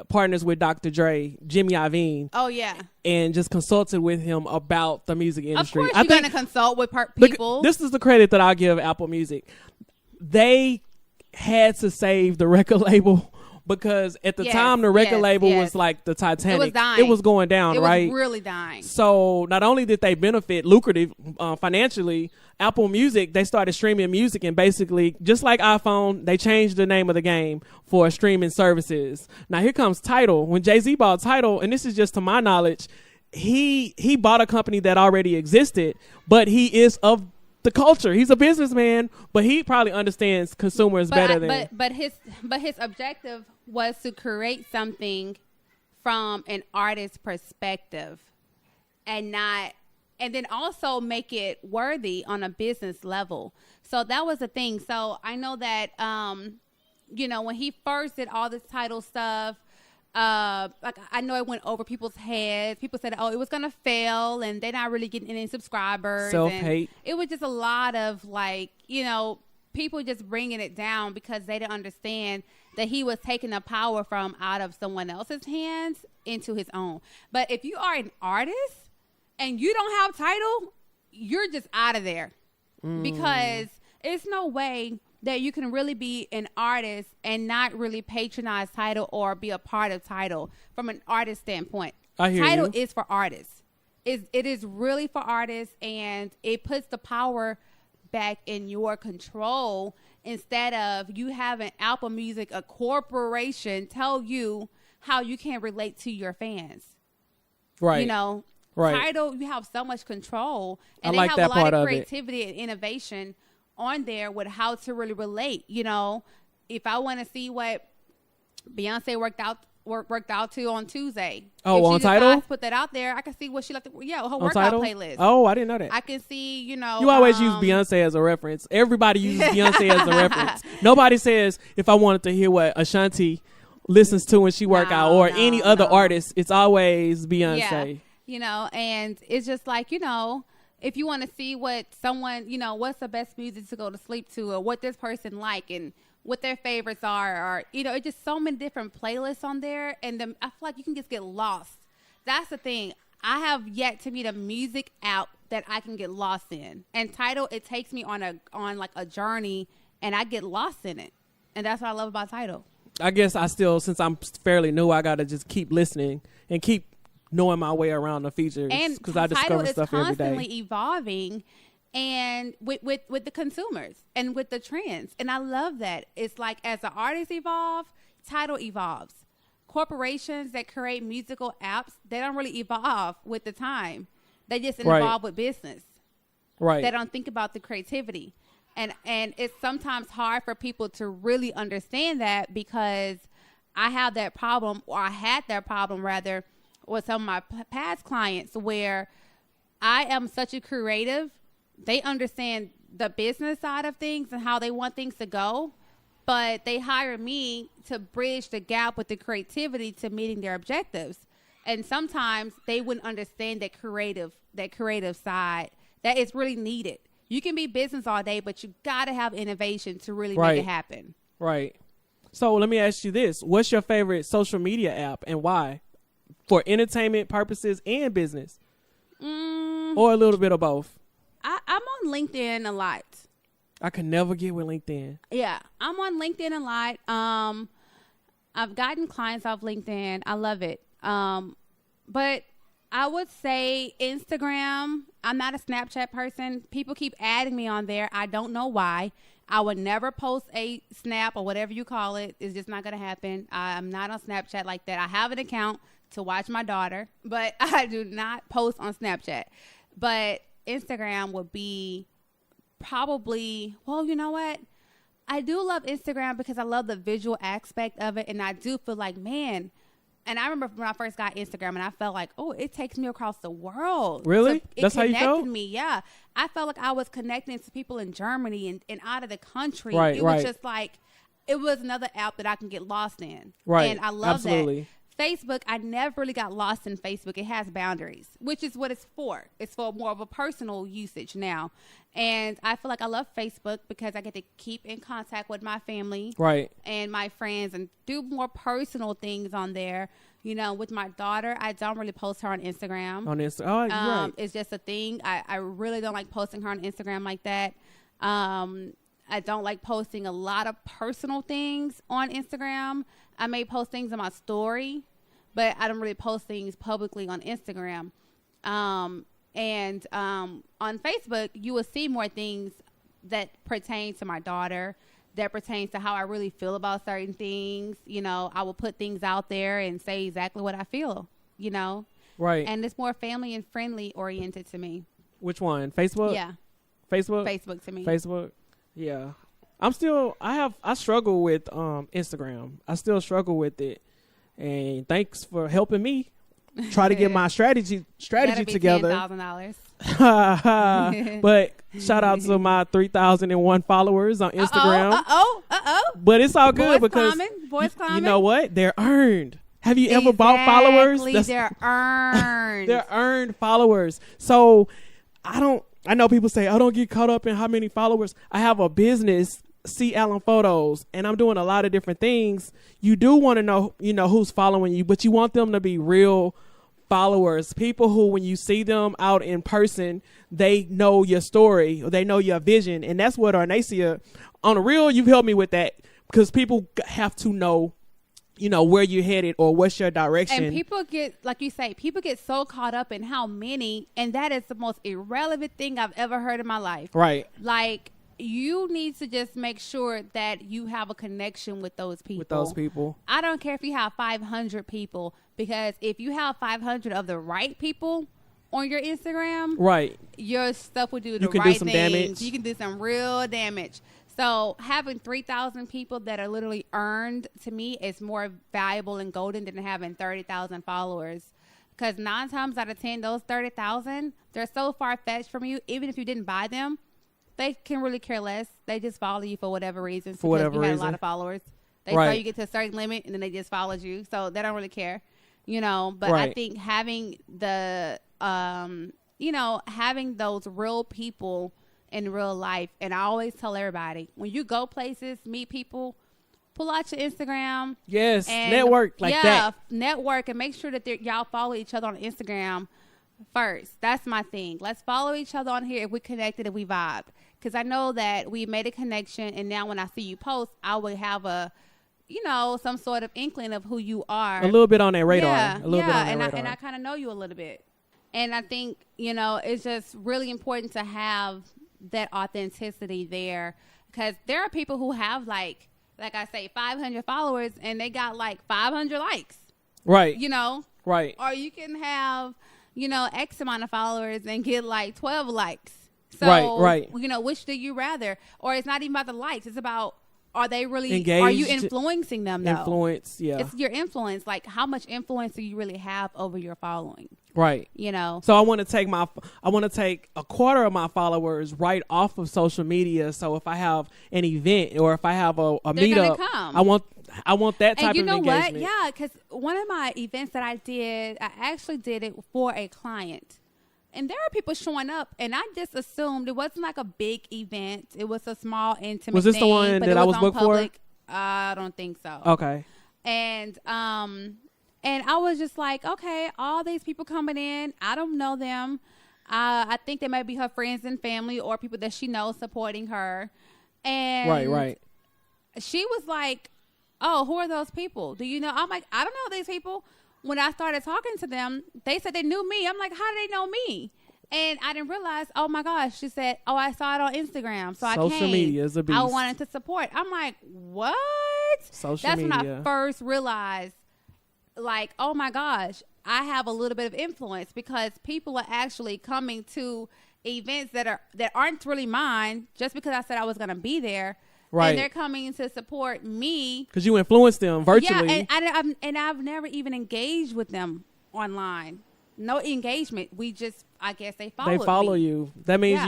Partners with Dr. Dre, Jimmy Iovine. Oh yeah. And just consulted with him about the music industry. Of course, you're gonna consult with people. Look, this is the credit that I'll give Apple Music. They had to save the record label, because at the time the record label was like the Titanic. It was dying. It was going down, right? It was really dying. So not only did they benefit lucrative financially, Apple Music, they started streaming music, and basically, just like iPhone, they changed the name of the game for streaming services. Now here comes Tidal. When Jay-Z bought Tidal, and this is just to my knowledge, he bought a company that already existed, but he is of the culture. He's a businessman, but he probably understands consumers better than. But his objective was to create something from an artist's perspective, and then also make it worthy on a business level. So that was the thing. So I know that when he first did all this Tidal stuff, like I know it went over people's heads. People said, "Oh, it was gonna fail, and they're not really getting any subscribers." Self-hate. It was just a lot of people just bringing it down because they didn't understand that he was taking the power from out of someone else's hands into his own. But if you are an artist and you don't have Tidal, you're just out of there, because it's no way that you can really be an artist and not really patronize Tidal or be a part of Tidal from an artist standpoint. I hear Tidal you. is for artists. It is really for artists, and it puts the power back in your control, instead of you having Apple Music, a corporation, tell you how you can relate to your fans. Right. Right. Tidal, you have so much control, and I like they have that a lot part of of creativity and innovation on there with how to really relate. If I want to see what Beyonce worked out to on Tuesday. Oh, if on Tidal? put that out there, I can see what she her On workout Tidal? playlist. Oh, I didn't know that. I can see, You always use Beyonce as a reference. Everybody uses Beyonce as a reference. Nobody says, if I wanted to hear what Ashanti listens to when she work out, or any other artist. It's always Beyonce. Yeah, you know, and it's just like, you know, if you want to see what someone, you know, what's the best music to go to sleep to, or what this person like, and what their favorites are, or, you know, it's just so many different playlists on there, and I feel like you can just get lost. That's the thing. I have yet to meet a music app that I can get lost in. And Tidal, it takes me on like a journey, and I get lost in it. And that's what I love about Tidal. I guess I still, since I'm fairly new, I gotta just keep listening and keep knowing my way around the features, because I discover stuff every day. Tidal is constantly evolving, and with the consumers and with the trends, and I love that. It's like, as the artists evolve, Tidal evolves. Corporations that create musical apps, they don't really evolve with the time. They just evolve with business. Right. They don't think about the creativity. And it's sometimes hard for people to really understand that, because I have that problem, or I had that problem rather, with some of my past clients, where I am such a creative. They understand the business side of things and how they want things to go, but they hire me to bridge the gap with the creativity to meeting their objectives. And sometimes they wouldn't understand that creative side that is really needed. You can be business all day, but you got to have innovation to really make it happen. Right. So let me ask you this. What's your favorite social media app, and why? For entertainment purposes and business? Or a little bit of both? I'm on LinkedIn a lot. I could never get with LinkedIn. Yeah, I'm on LinkedIn a lot. I've gotten clients off LinkedIn. I love it. But I would say Instagram. I'm not a Snapchat person. People keep adding me on there. I don't know why. I would never post a snap or whatever you call it. It's just not going to happen. I'm not on Snapchat like that. I have an account to watch my daughter, but I do not post on Snapchat. But Instagram would be probably, well, you know what? I do love Instagram because I love the visual aspect of it. And I do feel like, man, and I remember when I first got Instagram, and I felt like, oh, it takes me across the world. Really? It That's how you felt? connected me, yeah. I felt like I was connecting to people in Germany and out of the country. Right, it was just like, it was another app that I can get lost in. Right. And I love Absolutely. that. Facebook, I never really got lost in Facebook. It has boundaries, which is what it's for. It's for more of a personal usage now. And I feel like I love Facebook because I get to keep in contact with my family and my friends and do more personal things on there. You know, with my daughter, I don't really post her on Instagram. Right. It's just a thing. I really don't like posting her on Instagram like that. I don't like posting a lot of personal things on Instagram. I may post things on my story, but I don't really post things publicly on Instagram. And on Facebook, you will see more things that pertain to my daughter, that pertains to how I really feel about certain things. You know, I will put things out there and say exactly what I feel, you know. Right. And it's more family and friendly oriented to me. Which one? Facebook? Yeah. Facebook? Facebook to me. Facebook? Yeah. I struggle with Instagram. I still struggle with it. And thanks for helping me try to get my strategy together. $10,000. But shout out to my 3,001 followers on Instagram. But it's all good because you know what? They're earned. Have you ever bought followers? They're earned. They're earned followers. So I know people say, I don't get caught up in how many followers. I have a business, C. Allen Photos, and I'm doing a lot of different things. You do want to know, who's following you, but you want them to be real followers, people who, when you see them out in person, they know your story, or they know your vision. And that's what Arnaecia, on the real, you've helped me with that, because people have to know, where you're headed or what's your direction. And people get, like you say, people get so caught up in how many, and that is the most irrelevant thing I've ever heard in my life. Right. Like, you need to just make sure that you have a connection with those people. I don't care if you have 500 people, because if you have 500 of the right people on your Instagram, right, your stuff will do the right things. You can do some damage. You can do some real damage. So having 3,000 people that are literally earned, to me, is more valuable and golden than having 30,000 followers. Because 9 times out of 10, those 30,000, they're so far-fetched from you, even if you didn't buy them. They can really care less. They just follow you for whatever reason. For whatever you reason. Had a lot of followers. They saw you get to a certain limit and then they just followed you. So they don't really care, you know. But I think having the, you know, having those real people in real life. And I always tell everybody, when you go places, meet people, pull out your Instagram. Yes, and network like that. Network and make sure that y'all follow each other on Instagram first. That's my thing. Let's follow each other on here if we connected and we vibe. Because I know that we made a connection, and now when I see you post, I will have a, you know, some sort of inkling of who you are. A little bit on their radar. Yeah, a little bit on their radar. And I kind of know you a little bit. And I think, you know, it's just really important to have that authenticity there, because there are people who have like I say, 500 followers and they got like 500 likes. Right. You know? Right. Or you can have, you know, X amount of followers and get like 12 likes. So, right. You know, which do you rather? Or it's not even about the likes. It's about, are they really, engaged, are you influencing them though? Influence, yeah. It's your influence. Like, how much influence do you really have over your following? Right. You know? So I want to take a quarter of my followers right off of social media. So if I have an event or if I have a meetup, I want that type of engagement. And you know what? Yeah, because one of my events that I actually did it for a client. And there are people showing up, and I just assumed it wasn't like a big event. It was a small, intimate Was this thing, the one that I was booked for? I don't think so. Okay. And I was just like, okay, all these people coming in, I don't know them. I think they might be her friends and family or people that she knows supporting her. And right. She was like, oh, who are those people? Do you know? I'm like, I don't know these people. When I started talking to them, they said they knew me. I'm like, how do they know me? And I didn't realize, oh my gosh, she said, oh, I saw it on Instagram. So I came. Social media is a beast. I wanted to support. I'm like, what? Social media. That's when I first realized, like, oh my gosh, I have a little bit of influence, because people are actually coming to events that aren't really mine just because I said I was going to be there. Right. And they're coming to support me. Because you influenced them virtually. Yeah, and I've never even engaged with them online. No engagement. We just, I guess they follow me. You. That means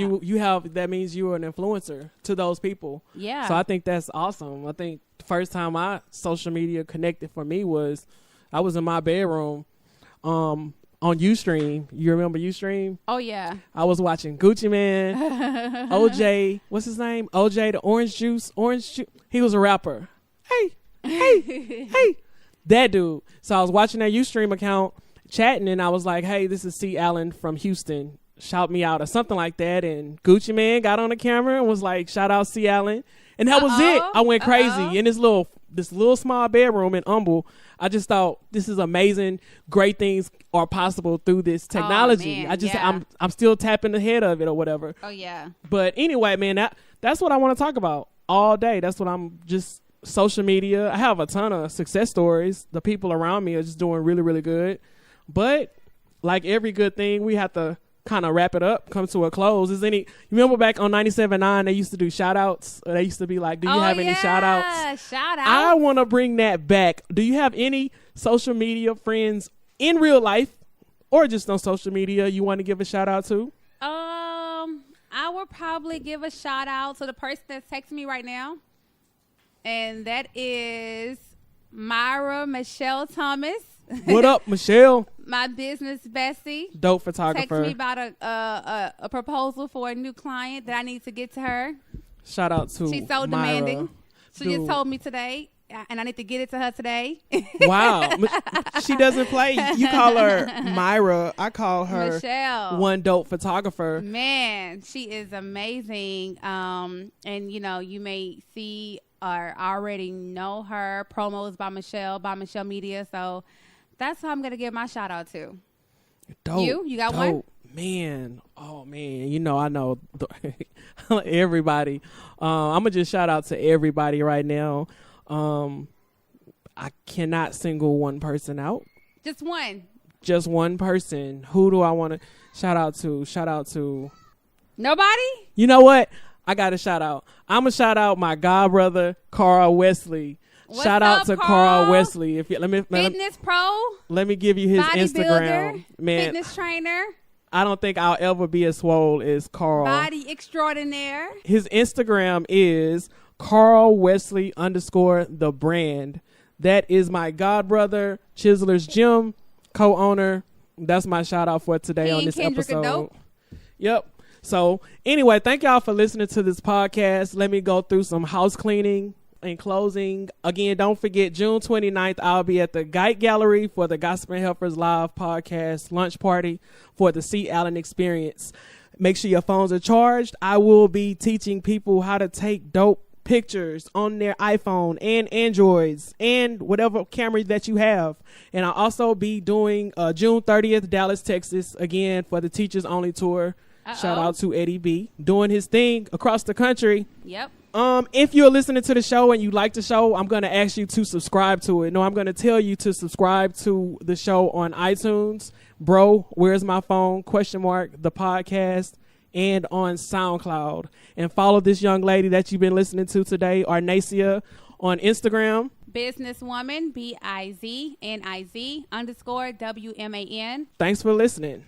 that means you are an influencer to those people. Yeah. So I think that's awesome. I think the first time my social media connected for me was I was in my bedroom on Ustream. You remember Ustream? Oh, yeah. I was watching Gucci Man, OJ, what's his name? OJ, the Orange Juice. He was a rapper. Hey. That dude. So I was watching that Ustream account, chatting, and I was like, hey, this is C. Allen from Houston. Shout me out or something like that. And Gucci Man got on the camera and was like, shout out C. Allen. And that was it. I went crazy in this little small bedroom in Humble. I just thought, this is amazing. Great things are possible through this technology. I'm still tapping the head of it or whatever. Oh yeah. But anyway, man, that's what I want to talk about all day. That's what I'm just social media. I have a ton of success stories. The people around me are just doing really, really good. But like every good thing, we have to kind of wrap it up, come to a close. You remember back on 97.9, they used to do shout outs? They used to be like, do you have any shout outs? Shout outs. I want to bring that back. Do you have any social media friends in real life or just on social media you want to give a shout out to? I would probably give a shout out to the person that's texting me right now. And that is Myra Michelle Thomas. What up, Michelle? My business bestie. Dope photographer. Text me about a proposal for a new client that I need to get to her. Shout out to She's so Myra. demanding. She just told me today, and I need to get it to her today. Wow. She doesn't play. You call her Myra. I call her Michelle. One dope photographer. Man, she is amazing. And, you know, you may see or already know her promos by Michelle Media. So that's who I'm going to give my shout out to. Dope. You got one? Man. Oh, man. You know, I know everybody. I'm going to just shout out to everybody right now. I cannot single one person out. Just one. Just one person. Who do I want to shout out to? Shout out to nobody? You know what? I got to shout out. I'm going to shout out my god brother, Carl Wesley. Shout out to Carl Wesley. Fitness pro. Let me give you his Instagram. Man, fitness trainer. I don't think I'll ever be as swole as Carl. Body extraordinaire. His Instagram is Carl Wesley _ the brand. That is my godbrother, Chiseler's Gym, co-owner. That's my shout out for today on this episode. Yep. So anyway, thank y'all for listening to this podcast. Let me go through some house cleaning in closing. Again, don't forget June 29th, I'll be at the Geit Gallery for the Gospel Helpers Live podcast lunch party for the C. Allen Experience. Make sure your phones are charged. I will be teaching people how to take dope pictures on their iPhone and Androids and whatever camera that you have. And I'll also be doing June 30th, Dallas, Texas, again for the Teachers Only Tour. Shout out to Eddie B doing his thing across the country. Yep. If you're listening to the show and you like the show, I'm going to ask you to subscribe to it. No, I'm going to tell you to subscribe to the show on iTunes. Bro, where's my phone? ? The podcast. And on SoundCloud. And follow this young lady that you've been listening to today, Arnaecia, on Instagram. Businesswoman, BIZNIZ _ WMAN. Thanks for listening.